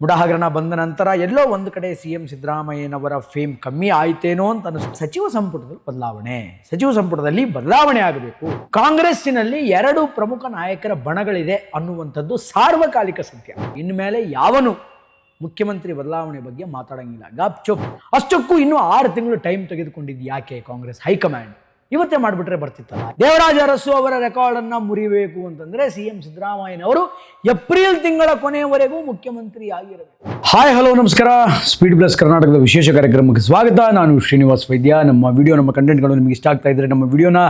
ಮುಡಾ ಹಗರಣ ಬಂದ ನಂತರ ಎಲ್ಲೋ ಒಂದು ಕಡೆ CM ಸಿದ್ದರಾಮಯ್ಯನವರ ಫೇಮ್ ಕಮ್ಮಿ ಆಯ್ತೇನೋ ಅಂತ ಅನಿಸ್ತು. ಸಚಿವ ಸಂಪುಟದಲ್ಲಿ ಬದಲಾವಣೆ ಆಗಬೇಕು. ಕಾಂಗ್ರೆಸ್ಸಿನಲ್ಲಿ ಎರಡು ಪ್ರಮುಖ ನಾಯಕರ ಬಣಗಳಿದೆ ಅನ್ನುವಂಥದ್ದು ಸಾರ್ವಕಾಲಿಕ ಸತ್ಯ. ಇನ್ಮೇಲೆ ಯಾವನು ಮುಖ್ಯಮಂತ್ರಿ ಬದಲಾವಣೆ ಬಗ್ಗೆ ಮಾತಾಡಂಗಿಲ್ಲ. ಗಪ್ ಚುಪ್. ಅಷ್ಟಕ್ಕೂ ಇನ್ನೂ 6 ತಿಂಗಳು ಟೈಮ್ ತೆಗೆದುಕೊಂಡಿದ್ದು ಯಾಕೆ ಕಾಂಗ್ರೆಸ್ ಹೈಕಮಾಂಡ್? ಇವತ್ತೇ ಮಾಡಿಬಿಟ್ರೆ ಬರ್ತಿತ್ತಲ್ಲ. ದೇವರಾಜ ಅರಸು ಅವರ ರೆಕಾರ್ಡ್ ಅನ್ನ ಮುರಿಬೇಕು ಅಂತಂದ್ರೆ CM ಸಿದ್ದರಾಮಯ್ಯನವರು ಏಪ್ರಿಲ್ ತಿಂಗಳ ಕೊನೆಯವರೆಗೂ ಮುಖ್ಯಮಂತ್ರಿ ಆಗಿರಬೇಕು. ಹಾಯ್ ಹಲೋ ನಮಸ್ಕಾರ. ಸ್ಪೀಡ್ ಪ್ಲಸ್ ಕರ್ನಾಟಕದ ವಿಶೇಷ ಕಾರ್ಯಕ್ರಮಕ್ಕೆ ಸ್ವಾಗತ. ನಾನು ಶ್ರೀನಿವಾಸ್ ವೈದ್ಯ. ನಮ್ಮ ಕಂಟೆಂಟ್ಗಳು ನಿಮಗೆ ಇಷ್ಟ ಆಗ್ತಾ ಇದ್ರೆ ನಮ್ಮ ವಿಡಿಯೋನ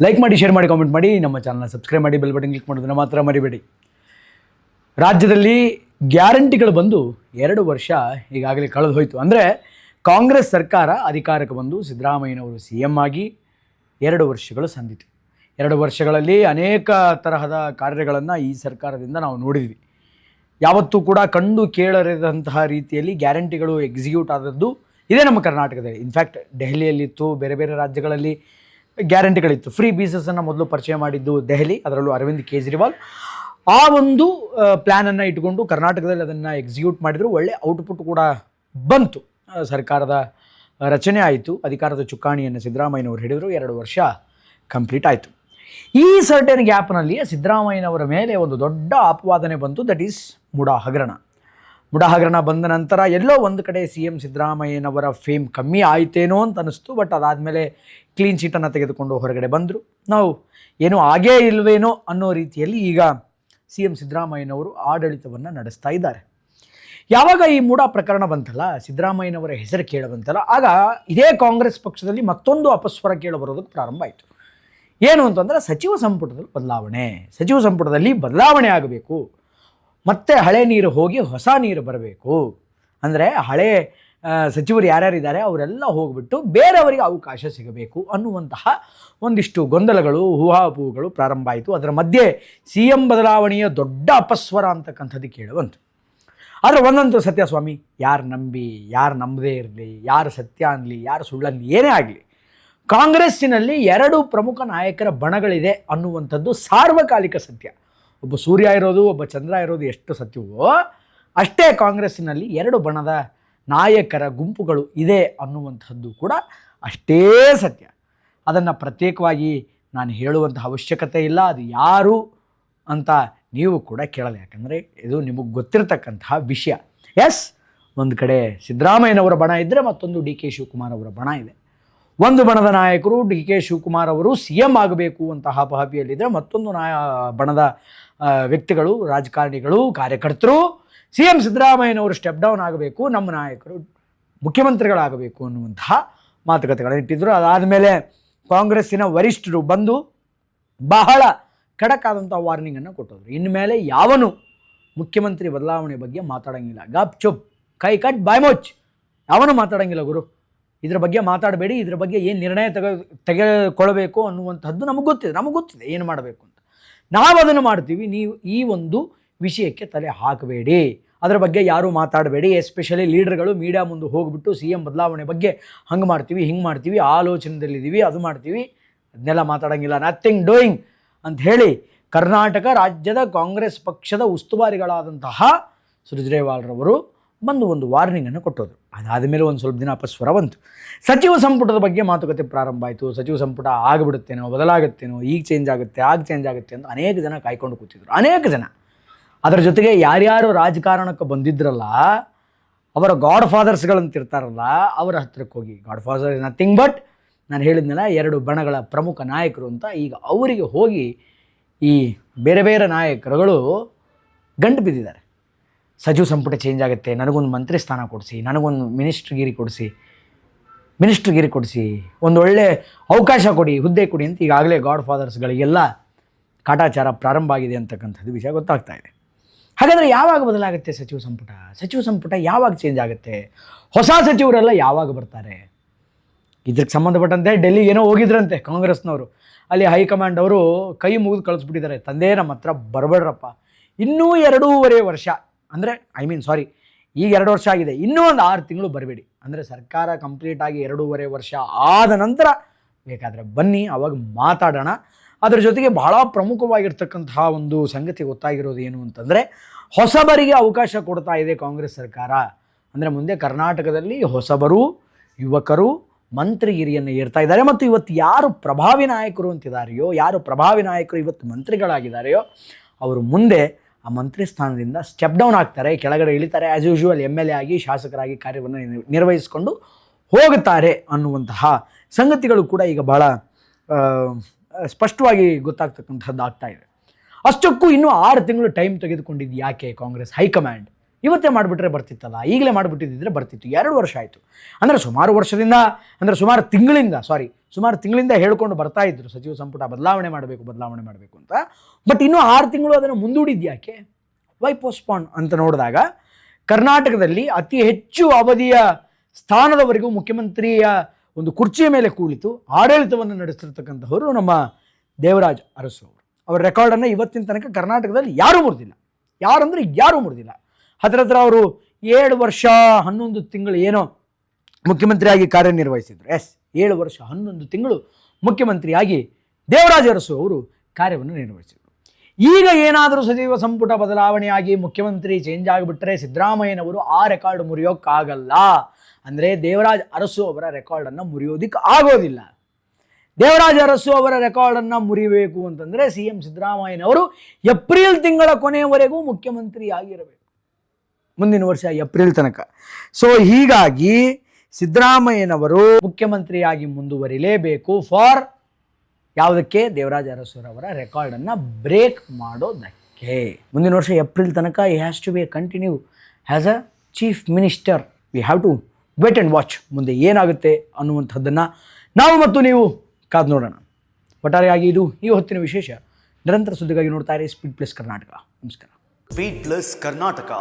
ಲೈಕ್ ಮಾಡಿ, ಶೇರ್ ಮಾಡಿ, ಕಾಮೆಂಟ್ ಮಾಡಿ, ನಮ್ಮ ಚಾನಲ್ನ ಸಬ್ಸ್ಕ್ರೈಬ್ ಮಾಡಿ, ಬೆಲ್ ಬಟನ್ ಕ್ಲಿಕ್ ಮಾಡೋದನ್ನ ಮಾತ್ರ ಮರಿಬೇಡಿ. ರಾಜ್ಯದಲ್ಲಿ ಗ್ಯಾರಂಟಿಗಳು ಬಂದು 2 ವರ್ಷ ಈಗಾಗಲೇ ಕಳೆದು ಹೋಯಿತು. ಅಂದರೆ ಕಾಂಗ್ರೆಸ್ ಸರ್ಕಾರ ಅಧಿಕಾರಕ್ಕೆ ಬಂದು ಸಿದ್ದರಾಮಯ್ಯನವರು CM ಆಗಿ 2 ವರ್ಷಗಳು ಸಂದಿತು. 2 ವರ್ಷಗಳಲ್ಲಿ ಅನೇಕ ತರಹದ ಕಾರ್ಯಗಳನ್ನು ಈ ಸರ್ಕಾರದಿಂದ ನಾವು ನೋಡಿದ್ವಿ. ಯಾವತ್ತೂ ಕೂಡ ಕಂಡು ಕೇಳರಿದಂತಹ ರೀತಿಯಲ್ಲಿ ಗ್ಯಾರಂಟಿಗಳು ಎಕ್ಸಿಕ್ಯೂಟ್ ಆದದ್ದು ಇದೇ ನಮ್ಮ ಕರ್ನಾಟಕದಲ್ಲಿ. ಇನ್ಫ್ಯಾಕ್ಟ್ ದೆಹಲಿಯಲ್ಲಿತ್ತು, ಬೇರೆ ಬೇರೆ ರಾಜ್ಯಗಳಲ್ಲಿ ಗ್ಯಾರಂಟಿಗಳಿತ್ತು. ಫ್ರೀ ಬೀಸಸನ್ನು ಮೊದಲು ಪರಿಚಯ ಮಾಡಿದ್ದು ದೆಹಲಿ, ಅದರಲ್ಲೂ ಅರವಿಂದ್ ಕೇಜ್ರಿವಾಲ್. ಆ ಒಂದು ಪ್ಲ್ಯಾನನ್ನು ಇಟ್ಕೊಂಡು ಕರ್ನಾಟಕದಲ್ಲಿ ಅದನ್ನು ಎಕ್ಸಿಕ್ಯೂಟ್ ಮಾಡಿದ್ರು. ಒಳ್ಳೆ ಔಟ್ಪುಟ್ ಕೂಡ ಬಂತು. ಸರ್ಕಾರದ ರಚನೆ ಆಯಿತು. ಅಧಿಕಾರದ ಚುಕ್ಕಾಣಿಯನ್ನು ಸಿದ್ದರಾಮಯ್ಯನವರು ಹಿಡಿದರು. 2 ವರ್ಷ ಕಂಪ್ಲೀಟ್ ಆಯಿತು. ಈ ಸರ್ಟನ್ ಗ್ಯಾಪ್ನಲ್ಲಿ ಸಿದ್ದರಾಮಯ್ಯನವರ ಮೇಲೆ ಒಂದು ದೊಡ್ಡ ಅಪವಾದನೆ ಬಂತು. ದಟ್ ಈಸ್ ಮುಡಾ ಹಗರಣ ಬಂದ ನಂತರ ಎಲ್ಲೋ ಒಂದು ಕಡೆ CM ಸಿದ್ದರಾಮಯ್ಯನವರ ಫೇಮ್ ಕಮ್ಮಿ ಆಯ್ತೇನೋ ಅಂತ ಅನಿಸ್ತು. ಬಟ್ ಅದಾದಮೇಲೆ ಕ್ಲೀನ್ ಶೀಟನ್ನು ತೆಗೆದುಕೊಂಡು ಹೊರಗಡೆ ಬಂದರು. ನಾವು ಏನೂ ಆಗೇ ಇಲ್ವೇನೋ ಅನ್ನೋ ರೀತಿಯಲ್ಲಿ ಈಗ CM ಸಿದ್ದರಾಮಯ್ಯನವರು ಆಡಳಿತವನ್ನು ನಡೆಸ್ತಾ ಇದ್ದಾರೆ. ಯಾವಾಗ ಈ ಮುಡಾ ಪ್ರಕರಣ ಬಂತಲ್ಲ, ಸಿದ್ದರಾಮಯ್ಯನವರ ಹೆಸರು ಕೇಳಬಂತಲ್ಲ, ಆಗ ಇದೇ ಕಾಂಗ್ರೆಸ್ ಪಕ್ಷದಲ್ಲಿ ಮತ್ತೊಂದು ಅಪಸ್ವರ ಕೇಳಬರೋದಕ್ಕೆ ಪ್ರಾರಂಭ ಆಯಿತು. ಏನು ಅಂತಂದರೆ ಸಚಿವ ಸಂಪುಟದಲ್ಲಿ ಬದಲಾವಣೆ ಆಗಬೇಕು, ಮತ್ತೆ ಹಳೆ ನೀರು ಹೋಗಿ ಹೊಸ ನೀರು ಬರಬೇಕು. ಅಂದರೆ ಹಳೆ ಸಚಿವರು ಯಾರ್ಯಾರಿದ್ದಾರೆ ಅವರೆಲ್ಲ ಹೋಗಿಬಿಟ್ಟು ಬೇರೆಯವರಿಗೆ ಅವಕಾಶ ಸಿಗಬೇಕು ಅನ್ನುವಂತಹ ಒಂದಿಷ್ಟು ಗೊಂದಲಗಳು, ಹೂಹಾಪೂಗಳು ಪ್ರಾರಂಭ ಆಯಿತು. ಅದರ ಮಧ್ಯೆ CM ಬದಲಾವಣೆಯ ದೊಡ್ಡ ಅಪಸ್ವರ ಅಂತಕ್ಕಂಥದ್ದು ಕೇಳುವಂತು. ಆದರೆ ಒಂದಂತೂ ಸತ್ಯ ಸ್ವಾಮಿ, ಯಾರು ನಂಬಿ ಯಾರು ನಂಬದೇ ಇರಲಿ, ಯಾರು ಸತ್ಯ ಅನ್ನಲಿ ಯಾರು ಸುಳ್ಳಲ್ಲಿ ಏನೇ ಆಗಲಿ, ಕಾಂಗ್ರೆಸ್ಸಿನಲ್ಲಿ 2 ಪ್ರಮುಖ ನಾಯಕರ ಬಣಗಳಿದೆ ಅನ್ನುವಂಥದ್ದು ಸಾರ್ವಕಾಲಿಕ ಸತ್ಯ. ಒಬ್ಬ ಸೂರ್ಯ ಇರೋದು, ಒಬ್ಬ ಚಂದ್ರ ಇರೋದು ಎಷ್ಟು ಸತ್ಯವೋ ಅಷ್ಟೇ ಕಾಂಗ್ರೆಸ್ಸಿನಲ್ಲಿ 2 ಬಣದ ನಾಯಕರ ಗುಂಪುಗಳು ಇದೆ ಅನ್ನುವಂಥದ್ದು ಕೂಡ ಅಷ್ಟೇ ಸತ್ಯ. ಅದನ್ನು ಪ್ರತ್ಯೇಕವಾಗಿ ನಾನು ಹೇಳುವಂಥ ಅವಶ್ಯಕತೆ ಇಲ್ಲ. ಅದು ಯಾರು ಅಂತ ನೀವು ಕೂಡ ಕೇಳಲ್ಲ, ಯಾಕಂದರೆ ಇದು ನಿಮಗೆ ಗೊತ್ತಿರತಕ್ಕಂತಹ ವಿಷಯ. ಎಸ್, ಒಂದು ಕಡೆ ಸಿದ್ದರಾಮಯ್ಯನವರ ಬಣ ಇದ್ದರೆ ಮತ್ತೊಂದು DK ಶಿವಕುಮಾರ್ ಅವರ ಬಣ ಇದೆ. ಒಂದು ಬಣದ ನಾಯಕರು DK ಶಿವಕುಮಾರ್ ಅವರು CM ಆಗಬೇಕು ಅಂತ ಹಾಪಿಯಲ್ಲಿದ್ದರೆ, ಮತ್ತೊಂದು ಬಣದ ವ್ಯಕ್ತಿಗಳು, ರಾಜಕಾರಣಿಗಳು, ಕಾರ್ಯಕರ್ತರು CM ಸಿದ್ದರಾಮಯ್ಯನವರು ಸ್ಟೆಪ್ ಡೌನ್ ಆಗಬೇಕು, ನಮ್ಮ ನಾಯಕರು ಮುಖ್ಯಮಂತ್ರಿಗಳಾಗಬೇಕು ಅನ್ನುವಂತಹ ಮಾತುಕತೆಗಳನ್ನು ಇಟ್ಟಿದ್ದರು. ಅದಾದಮೇಲೆ ಕಾಂಗ್ರೆಸ್ಸಿನ ವರಿಷ್ಠರು ಬಂದು ಬಹಳ ಖಡಕ್ ಆದಂಥ ವಾರ್ನಿಂಗನ್ನು ಕೊಟ್ಟರು. ಇನ್ಮೇಲೆ ಯಾವನು ಮುಖ್ಯಮಂತ್ರಿ ಬದಲಾವಣೆ ಬಗ್ಗೆ ಮಾತಾಡೋಂಗಿಲ್ಲ. ಗಪ್ ಚುಪ್, ಕೈ ಕಟ್ ಬಾಯ್ ಮುಚ್ಚ್, ಯಾವನು ಮಾತಾಡೋಂಗಿಲ್ಲ ಗುರು. ಇದ್ರ ಬಗ್ಗೆ ಮಾತಾಡಬೇಡಿ, ಇದ್ರ ಬಗ್ಗೆ ಏನು ನಿರ್ಣಯ ತೆಗೆದುಕೊಳ್ಳಬೇಕು ಅನ್ನುವಂಥದ್ದು ನಮಗೆ ಗೊತ್ತಿದೆ ಏನು ಮಾಡಬೇಕು ಅಂತ. ನಾವು ಅದನ್ನು ಮಾಡ್ತೀವಿ, ನೀವು ಈ ಒಂದು ವಿಷಯಕ್ಕೆ ತಲೆ ಹಾಕಬೇಡಿ, ಅದರ ಬಗ್ಗೆ ಯಾರೂ ಮಾತಾಡಬೇಡಿ. ಎಸ್ಪೆಷಲಿ ಲೀಡರ್ಗಳು ಮೀಡಿಯಾ ಮುಂದೆ ಹೋಗಿಬಿಟ್ಟು CM ಬದಲಾವಣೆ ಬಗ್ಗೆ ಹಂಗೆ ಮಾಡ್ತೀವಿ, ಹಿಂಗೆ ಮಾಡ್ತೀವಿ, ಆಲೋಚನೆಯಲ್ಲಿದ್ದೀವಿ, ಅದು ಮಾಡ್ತೀವಿ, ಅದನ್ನೆಲ್ಲ ಮಾತಾಡೋಂಗಿಲ್ಲ, ನಥಿಂಗ್ ಡೂಯಿಂಗ್ ಅಂತ ಹೇಳಿ ಕರ್ನಾಟಕ ರಾಜ್ಯದ ಕಾಂಗ್ರೆಸ್ ಪಕ್ಷದ ಉಸ್ತುವಾರಿಗಳಾದಂತಹ ಸುರ್ಜೇವಾಲಾರವರು ಬಂದು ಒಂದು ವಾರ್ನಿಂಗನ್ನು ಕೊಟ್ಟೋದು. ಅದಾದ ಮೇಲೆ ಒಂದು ಸ್ವಲ್ಪ ದಿನ ಅಪಸ್ವರ ಬಂತು. ಸಚಿವ ಸಂಪುಟದ ಬಗ್ಗೆ ಮಾತುಕತೆ ಪ್ರಾರಂಭ ಆಯಿತು. ಸಚಿವ ಸಂಪುಟ ಆಗಿಬಿಡುತ್ತೇನೋ, ಬದಲಾಗುತ್ತೇನೋ, ಈಗ ಚೇಂಜ್ ಆಗುತ್ತೆ, ಆಗ ಚೇಂಜ್ ಆಗುತ್ತೆ ಅಂತ ಅನೇಕ ಜನ ಕಾಯ್ಕೊಂಡು ಕೂತಿದ್ರು. ಅನೇಕ ಜನ ಅದರ ಜೊತೆಗೆ ಯಾರ್ಯಾರು ರಾಜಕಾರಣಕ್ಕೆ ಬಂದಿದ್ರಲ್ಲ, ಅವರ ಗಾಡ್ ಫಾದರ್ಸ್ಗಳಂತಿರ್ತಾರಲ್ಲ, ಅವರ ಹತ್ರಕ್ಕೆ ಹೋಗಿ, god father is nothing but ನಾನು ಹೇಳಿದ್ನಲ್ಲ 2 ಬಣಗಳ ಪ್ರಮುಖ ನಾಯಕರು ಅಂತ, ಈಗ ಅವರಿಗೆ ಹೋಗಿ ಈ ಬೇರೆ ಬೇರೆ ನಾಯಕರುಗಳು ಗಂಟು ಬಿದ್ದಿದ್ದಾರೆ. ಸಚಿವ ಸಂಪುಟ ಚೇಂಜ್ ಆಗುತ್ತೆ, ನನಗೊಂದು ಮಂತ್ರಿ ಸ್ಥಾನ ಕೊಡಿಸಿ, ನನಗೊಂದು ಮಿನಿಸ್ಟ್ರಿಗಿರಿ ಕೊಡಿಸಿ, ಒಂದು ಒಳ್ಳೆ ಅವಕಾಶ ಕೊಡಿ, ಹುದ್ದೆ ಕೊಡಿ ಅಂತ ಈಗಾಗಲೇ ಗಾಡ್ ಫಾದರ್ಸ್ಗಳಿಗೆಲ್ಲ ಕಾಟಾಚಾರ ಪ್ರಾರಂಭ ಆಗಿದೆ ಅಂತಕ್ಕಂಥದ್ದು ವಿಷಯ ಗೊತ್ತಾಗ್ತಾ ಇದೆ. ಹಾಗಾದರೆ ಯಾವಾಗ ಬದಲಾಗುತ್ತೆ ಸಚಿವ ಸಂಪುಟ ಯಾವಾಗ ಚೇಂಜ್ ಆಗುತ್ತೆ? ಹೊಸ ಸಚಿವರೆಲ್ಲ ಯಾವಾಗ ಬರ್ತಾರೆ? ಇದಕ್ಕೆ ಸಂಬಂಧಪಟ್ಟಂತೆ ಡೆಲ್ಲಿಗೆ ಏನೋ ಹೋಗಿದ್ರಂತೆ ಕಾಂಗ್ರೆಸ್ನವರು. ಅಲ್ಲಿ ಹೈಕಮಾಂಡ್ ಅವರು ಕೈ ಮುಗಿದು ಕಳಿಸ್ಬಿಟ್ಟಿದ್ದಾರೆ, ತಂದೆ ನಮ್ಮ ಹತ್ರ ಬರಬೇಡ್ರಪ್ಪ, ಇನ್ನೂ 2.5 ವರ್ಷ, ಅಂದರೆ ಈಗ 2 ವರ್ಷ ಆಗಿದೆ, ಇನ್ನೂ ಒಂದು 6 ತಿಂಗಳು ಬರಬೇಡಿ, ಅಂದರೆ ಸರ್ಕಾರ ಕಂಪ್ಲೀಟಾಗಿ 2.5 ವರ್ಷ ಆದ ನಂತರ ಬೇಕಾದರೆ ಬನ್ನಿ, ಆವಾಗ ಮಾತಾಡೋಣ. ಅದರ ಜೊತೆಗೆ ಬಹಳ ಪ್ರಮುಖವಾಗಿರ್ತಕ್ಕಂತಹ ಒಂದು ಸಂಗತಿ ಗೊತ್ತಾಗಿರೋದು ಏನು ಅಂತಂದರೆ, ಹೊಸಬರಿಗೆ ಅವಕಾಶ ಕೊಡ್ತಾ ಇದೆ ಕಾಂಗ್ರೆಸ್ ಸರ್ಕಾರ. ಅಂದರೆ ಮುಂದೆ ಕರ್ನಾಟಕದಲ್ಲಿ ಹೊಸಬರು, ಯುವಕರು ಮಂತ್ರಿಗಿರಿಯನ್ನು ಏರ್ತಾ ಇದ್ದಾರೆ. ಮತ್ತು ಇವತ್ತು ಯಾರು ಪ್ರಭಾವಿ ನಾಯಕರು ಅಂತಿದ್ದಾರೆಯೋ, ಯಾರು ಪ್ರಭಾವಿ ನಾಯಕರು ಇವತ್ತು ಮಂತ್ರಿಗಳಾಗಿದ್ದಾರೆಯೋ, ಅವರು ಮುಂದೆ ಆ ಮಂತ್ರಿ ಸ್ಥಾನದಿಂದ ಸ್ಟೆಪ್ ಡೌನ್ ಆಗ್ತಾರೆ, ಕೆಳಗಡೆ ಇಳಿತಾರೆ. ಆ್ಯಸ್ ಯೂಶುವಲ್ MLA ಆಗಿ, ಶಾಸಕರಾಗಿ ಕಾರ್ಯವನ್ನು ನಿರ್ವಹಿಸಿಕೊಂಡು ಹೋಗುತ್ತಾರೆ ಅನ್ನುವಂತಹ ಸಂಗತಿಗಳು ಕೂಡ ಈಗ ಭಾಳ ಸ್ಪಷ್ಟವಾಗಿ ಗೊತ್ತಾಗ್ತಕ್ಕಂಥದ್ದು ಆಗ್ತಾ ಇದೆ. ಅಷ್ಟಕ್ಕೂ ಇನ್ನೂ 6 ತಿಂಗಳು ಟೈಮ್ ತೆಗೆದುಕೊಂಡಿದ್ದು ಯಾಕೆ ಕಾಂಗ್ರೆಸ್ ಹೈಕಮಾಂಡ್? ಇವತ್ತೇ ಮಾಡಿಬಿಟ್ರೆ ಬರ್ತಿತ್ತಲ್ಲ, ಈಗಲೇ ಮಾಡಿಬಿಟ್ಟಿದ್ದರೆ ಬರ್ತಿತ್ತು. 2 ವರ್ಷ ಆಯಿತು. ಅಂದರೆ ಸುಮಾರು ತಿಂಗಳಿಂದ ಹೇಳ್ಕೊಂಡು ಬರ್ತಾ ಇದ್ರು ಸಚಿವ ಸಂಪುಟ ಬದಲಾವಣೆ ಮಾಡಬೇಕು ಅಂತ. ಬಟ್ ಇನ್ನೂ 6 ತಿಂಗಳು ಅದನ್ನು ಮುಂದೂಡಿದ್ದು ಯಾಕೆ? ವೈ ಪೋಸ್ಟ್ಪಾನ್ ಅಂತ ನೋಡಿದಾಗ ಕರ್ನಾಟಕದಲ್ಲಿ ಅತಿ ಹೆಚ್ಚು ಅವಧಿಯ ಸ್ಥಾನದವರೆಗೂ ಮುಖ್ಯಮಂತ್ರಿಯ ಒಂದು ಕುರ್ಚಿಯ ಮೇಲೆ ಕುಳಿತು ಆಡಳಿತವನ್ನು ನಡೆಸ್ತಿರ್ತಕ್ಕಂಥವರು ನಮ್ಮ ದೇವರಾಜ್ ಅರಸು ಅವರು. ಅವರ ರೆಕಾರ್ಡನ್ನು ಇವತ್ತಿನ ತನಕ ಕರ್ನಾಟಕದಲ್ಲಿ ಯಾರೂ ಮುರಿದಿಲ್ಲ. ಯಾರೂ ಮುರಿದಿಲ್ಲ. ಹತ್ರ ಅವರು 7 ವರ್ಷ 11 ತಿಂಗಳು ಏನೋ ಮುಖ್ಯಮಂತ್ರಿಯಾಗಿ ಕಾರ್ಯನಿರ್ವಹಿಸಿದ್ರು. 7 ವರ್ಷ 11 ತಿಂಗಳು ಮುಖ್ಯಮಂತ್ರಿಯಾಗಿ ದೇವರಾಜ್ ಅರಸು ಅವರು ಕಾರ್ಯವನ್ನು ನಿರ್ವಹಿಸಿದರು. ಈಗ ಏನಾದರೂ ಸಚಿವ ಸಂಪುಟ ಬದಲಾವಣೆಯಾಗಿ ಮುಖ್ಯಮಂತ್ರಿ ಚೇಂಜ್ ಆಗಿಬಿಟ್ರೆ ಸಿದ್ದರಾಮಯ್ಯನವರು ಆ ರೆಕಾರ್ಡ್ ಮುರಿಯೋಕ್ಕಾಗಲ್ಲ. ಅಂದರೆ ದೇವರಾಜ್ ಅರಸು ಅವರ ರೆಕಾರ್ಡನ್ನು ಮುರಿಯೋದಕ್ಕೆ ಆಗೋದಿಲ್ಲ. ದೇವರಾಜ್ ಅರಸು ಅವರ ರೆಕಾರ್ಡನ್ನು ಮುರಿಬೇಕು ಅಂತಂದರೆ CM ಸಿದ್ದರಾಮಯ್ಯನವರು ಏಪ್ರಿಲ್ ತಿಂಗಳ ಕೊನೆಯವರೆಗೂ ಮುಖ್ಯಮಂತ್ರಿ ಆಗಿರಬೇಕು, ಮುಂದಿನ ವರ್ಷ ಏಪ್ರಿಲ್ ತನಕ. ಸೊ ಹೀಗಾಗಿ ಸಿದ್ದರಾಮಯ್ಯನವರು ಮುಖ್ಯಮಂತ್ರಿಯಾಗಿ ಮುಂದುವರಿಲೇಬೇಕು. ಫಾರ್ ಯಾವುದಕ್ಕೆ? ದೇವರಾಜ್ ಅರಸುರವರ ರೆಕಾರ್ಡನ್ನು ಬ್ರೇಕ್ ಮಾಡೋದಕ್ಕೆ. ಮುಂದಿನ ವರ್ಷ ಏಪ್ರಿಲ್ ತನಕ he has to be continue as a chief minister. We have to wait and watch. ಮುಂದೆ ಏನಾಗುತ್ತೆ ಅನ್ನುವಂಥದ್ದನ್ನು ನಾವು ಮತ್ತು ನೀವು ಕಾದು ನೋಡೋಣ. ಒಟ್ಟಾರೆಯಾಗಿ ಇದು ಈ ಹೊತ್ತಿನ ವಿಶೇಷ. ನಿರಂತರ ಸುದ್ದಿಗಾಗಿ ನೋಡ್ತಾ ಇರಿ ಸ್ಪೀಡ್ ಪ್ಲಸ್ ಕರ್ನಾಟಕ. ನಮಸ್ಕಾರ. Speed plus Karnataka.